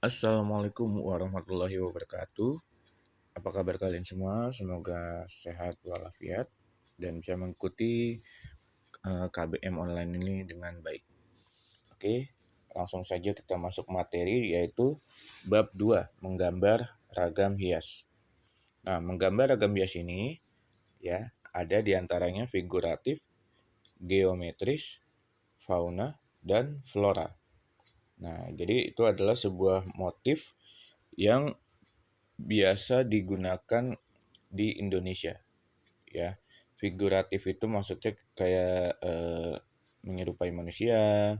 Assalamualaikum warahmatullahi wabarakatuh. Apa kabar kalian semua? Semoga sehat walafiat dan bisa mengikuti KBM online ini dengan baik. Oke, langsung saja kita masuk materi yaitu bab 2, menggambar ragam hias. Nah, menggambar ragam hias ini ya ada diantaranya figuratif, geometris, fauna, dan flora. Nah, jadi itu adalah sebuah motif yang biasa digunakan di Indonesia ya. Figuratif itu maksudnya kayak menyerupai manusia.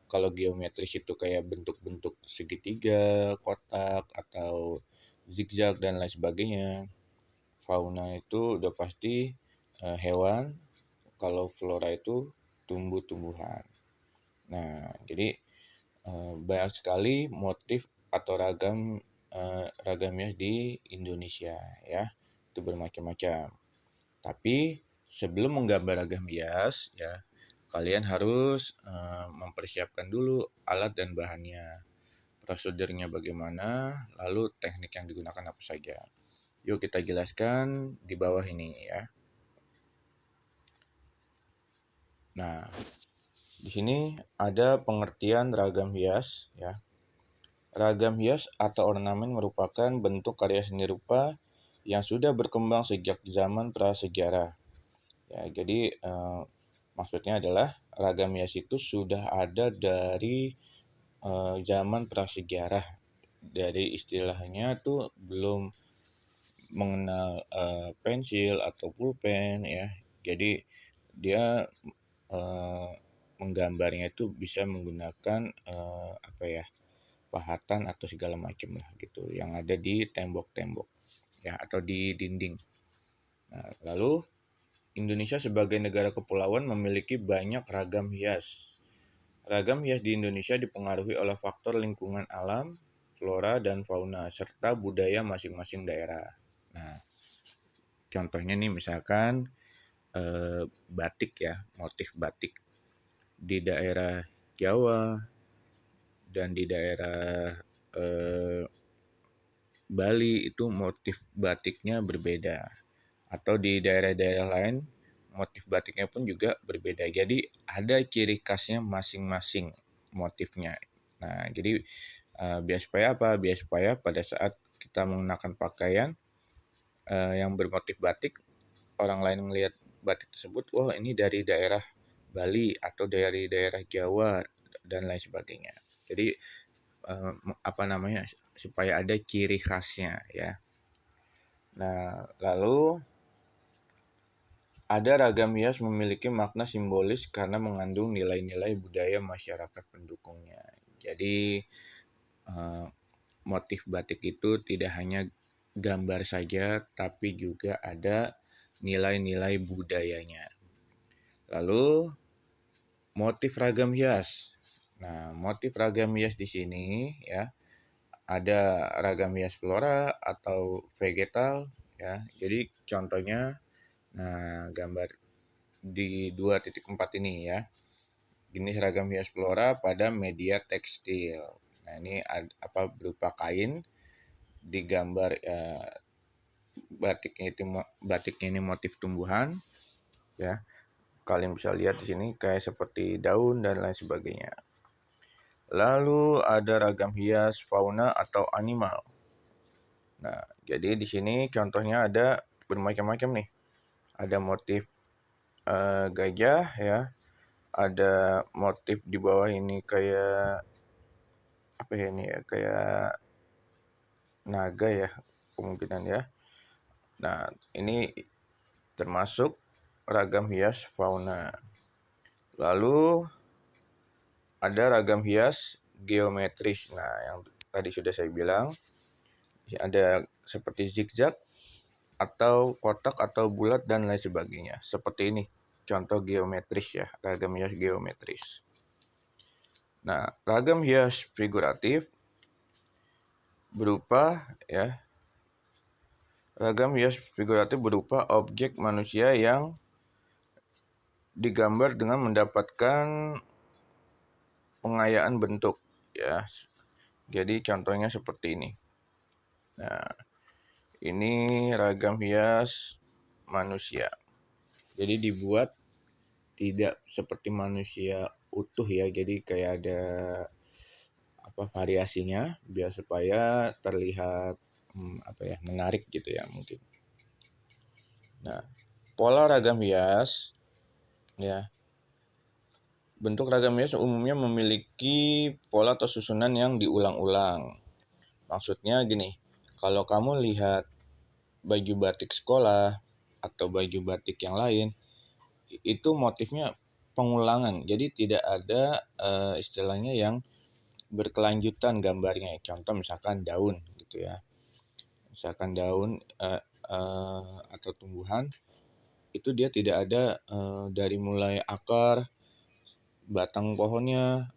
Kalau geometris itu kayak bentuk-bentuk segitiga, kotak atau zigzag dan lain sebagainya. Fauna itu udah pasti hewan. Kalau flora itu tumbuh-tumbuhan. Nah, jadi banyak sekali motif atau ragamnya di Indonesia ya. Itu bermacam-macam. Tapi sebelum menggambar ragam hias ya, kalian harus mempersiapkan dulu alat dan bahannya. Prosedurnya bagaimana, lalu teknik yang digunakan apa saja. Yuk kita jelaskan di bawah ini ya. Nah, di sini ada pengertian ragam hias ya. Ragam hias atau ornamen merupakan bentuk karya seni rupa yang sudah berkembang sejak zaman prasejarah. Ya, jadi maksudnya adalah ragam hias itu sudah ada dari zaman prasejarah. Dari istilahnya tuh belum mengenal pensil atau pulpen ya. Jadi dia eh, menggambarnya itu bisa menggunakan apa ya, pahatan atau segala macam lah gitu yang ada di tembok-tembok ya atau di dinding. Nah, lalu Indonesia sebagai negara kepulauan memiliki banyak ragam hias. Ragam hias di Indonesia dipengaruhi oleh faktor lingkungan alam, flora dan fauna serta budaya masing-masing daerah. Nah, contohnya nih misalkan batik ya, motif batik di daerah Jawa dan di daerah eh, Bali itu motif batiknya berbeda, atau di daerah-daerah lain motif batiknya pun juga berbeda. Jadi ada ciri khasnya masing-masing motifnya. Nah, jadi biar supaya apa? Biar supaya pada saat kita menggunakan pakaian yang bermotif batik, orang lain melihat batik tersebut, wah ini dari daerah Bali atau dari daerah Jawa dan lain sebagainya. Jadi apa namanya? Supaya ada ciri khasnya ya. Nah, lalu ada ragam hias memiliki makna simbolis karena mengandung nilai-nilai budaya masyarakat pendukungnya. Jadi, eh, motif batik itu tidak hanya gambar saja, tapi juga ada nilai-nilai budayanya. Lalu, motif ragam hias. Nah, motif ragam hias di sini ya, ada ragam hias flora atau vegetal ya. Jadi contohnya, nah gambar di 2.4 ini ya. Jenis ragam hias flora pada media tekstil. Nah, ini apa berupa kain digambar ya, batiknya ini motif tumbuhan ya. Kalian bisa lihat di sini kayak seperti daun dan lain sebagainya. Lalu ada ragam hias fauna atau animal. Nah, jadi di sini contohnya ada bermacam-macam nih. Ada motif gajah ya, ada motif di bawah ini kayak apa ya ini ya, kayak naga ya kemungkinan ya. Nah, ini termasuk ragam hias fauna. Lalu ada ragam hias geometris. Nah, yang tadi sudah saya bilang, ada seperti zigzag atau kotak atau bulat dan lain sebagainya. Seperti ini, contoh geometris ya, ragam hias geometris. Nah, ragam hias figuratif berupa ya, ragam hias figuratif berupa objek manusia yang digambar dengan mendapatkan pengayaan bentuk ya. Jadi contohnya seperti ini. Nah, ini ragam hias manusia. Jadi dibuat tidak seperti manusia utuh ya. Jadi kayak ada variasinya biar supaya terlihat menarik gitu ya mungkin. Nah, pola ragam hias ya. Bentuk ragam hias umumnya memiliki pola atau susunan yang diulang-ulang. Maksudnya gini, kalau kamu lihat baju batik sekolah atau baju batik yang lain, itu motifnya pengulangan. Jadi tidak ada istilahnya yang berkelanjutan gambarnya. Contoh misalkan daun gitu ya. Misalkan daun atau tumbuhan itu dia tidak ada dari mulai akar, batang pohonnya,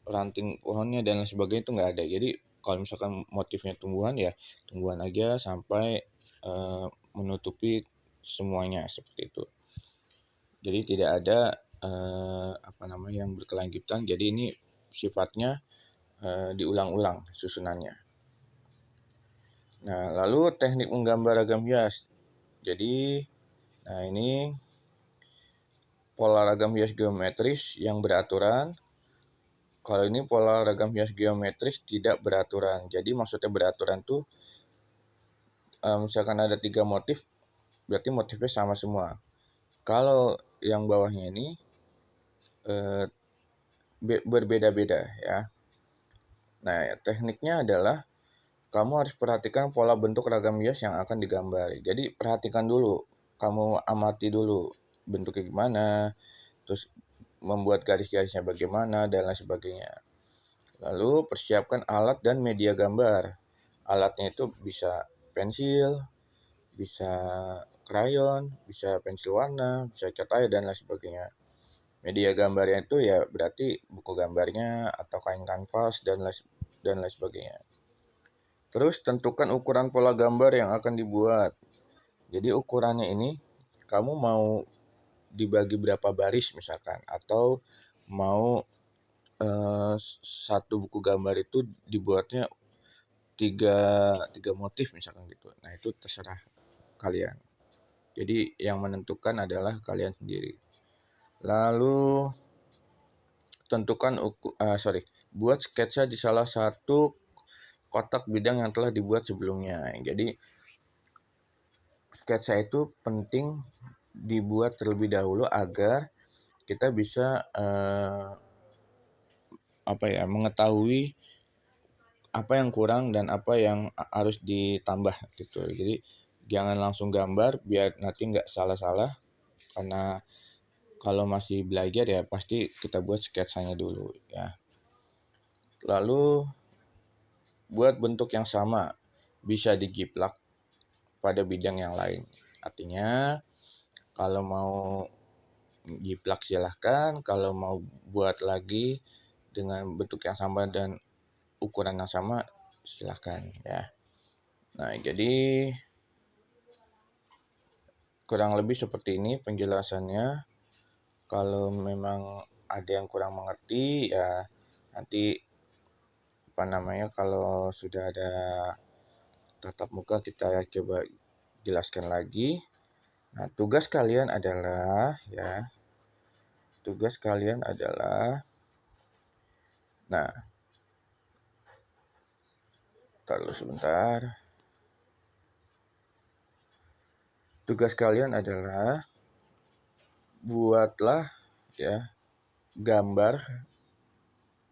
ranting pohonnya dan lain sebagainya itu nggak ada. Jadi kalau misalkan motifnya tumbuhan ya tumbuhan aja sampai menutupi semuanya seperti itu. Jadi tidak ada yang berkelanjutan. Jadi ini sifatnya diulang-ulang susunannya. Nah, lalu teknik menggambar ragam hias. Jadi, nah ini pola ragam hias geometris yang beraturan. Kalau ini pola ragam hias geometris tidak beraturan. Jadi maksudnya beraturan tuh misalkan ada 3 motif, berarti motifnya sama semua. Kalau yang bawahnya ini berbeda-beda ya. Nah, tekniknya adalah kamu harus perhatikan pola bentuk ragam hias yang akan digambar. Jadi perhatikan dulu, kamu amati dulu bentuknya gimana, terus membuat garis-garisnya bagaimana dan lain sebagainya. Lalu persiapkan alat dan media gambar. Alatnya itu bisa pensil, bisa krayon, bisa pensil warna, bisa cat air dan lain sebagainya. Media gambarnya itu ya berarti buku gambarnya atau kain kanvas dan lain sebagainya. Terus tentukan ukuran pola gambar yang akan dibuat. Jadi ukurannya ini kamu mau dibagi berapa baris misalkan atau mau satu buku gambar itu dibuatnya tiga motif misalkan gitu. Nah itu terserah kalian. Jadi yang menentukan adalah kalian sendiri. Lalu tentukan buat sketsa di salah satu kotak bidang yang telah dibuat sebelumnya. Jadi sketsa itu penting dibuat terlebih dahulu agar kita bisa mengetahui apa yang kurang dan apa yang harus ditambah gitu. Jadi jangan langsung gambar biar nanti nggak salah-salah, karena kalau masih belajar ya pasti kita buat sketsanya dulu ya. Lalu buat bentuk yang sama, bisa dijiplak pada bidang yang lain. Artinya kalau mau jiplak silahkan, kalau mau buat lagi dengan bentuk yang sama dan ukuran yang sama silahkan ya. Nah, jadi kurang lebih seperti ini penjelasannya. Kalau memang ada yang kurang mengerti ya nanti kalau sudah ada tatap muka kita coba jelaskan lagi. Nah, tugas kalian adalah nah, kalau sebentar. Tugas kalian adalah buatlah ya gambar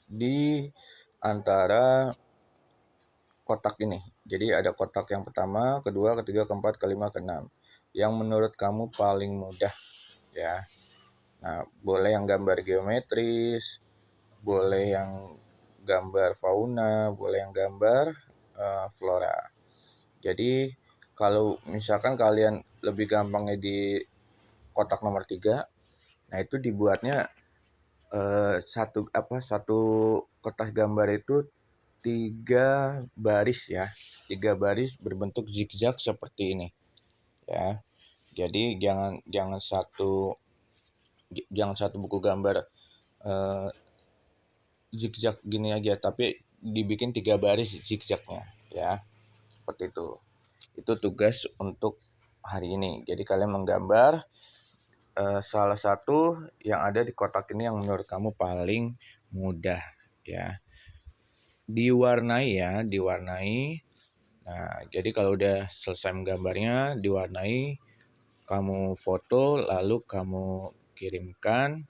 di antara kotak ini. Jadi ada kotak yang pertama, kedua, ketiga, keempat, kelima, keenam. Yang menurut kamu paling mudah ya. Nah, boleh yang gambar geometris, boleh yang gambar fauna, boleh yang gambar flora. Jadi kalau misalkan kalian lebih gampangnya di kotak nomor 3, nah itu dibuatnya satu kertas gambar itu 3 baris ya. 3 baris berbentuk zigzag seperti ini ya. Jadi jangan satu buku gambar zigzag gini aja, tapi dibikin 3 baris zigzagnya ya, seperti itu. Itu tugas untuk hari ini. Jadi kalian menggambar salah satu yang ada di kotak ini yang menurut kamu paling mudah ya. Diwarnai ya, diwarnai. Nah, jadi kalau udah selesai menggambarnya, diwarnai, kamu foto lalu kamu kirimkan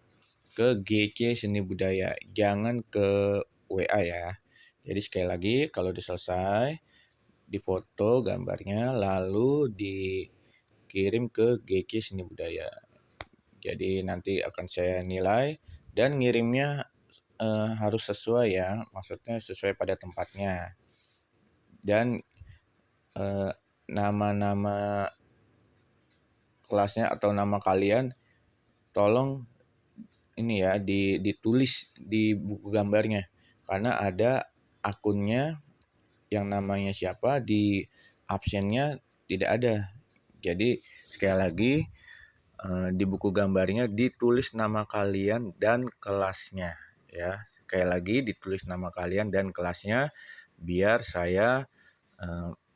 ke GC Seni Budaya, jangan ke WA ya. Jadi sekali lagi kalau udah selesai, difoto gambarnya lalu dikirim ke GC Seni Budaya. Jadi nanti akan saya nilai dan ngirimnya harus sesuai ya, maksudnya sesuai pada tempatnya. Dan nama-nama kelasnya atau nama kalian tolong ini ya ditulis di buku gambarnya, karena ada akunnya yang namanya siapa di absennya tidak ada. Jadi sekali lagi di buku gambarnya ditulis nama kalian dan kelasnya ya. Sekali lagi ditulis nama kalian dan kelasnya biar saya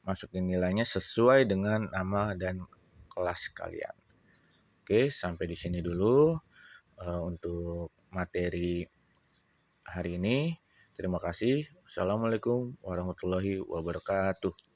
masukin nilainya sesuai dengan nama dan kelas kalian. Oke, sampai di sini dulu untuk materi hari ini. Terima kasih. Assalamualaikum warahmatullahi wabarakatuh.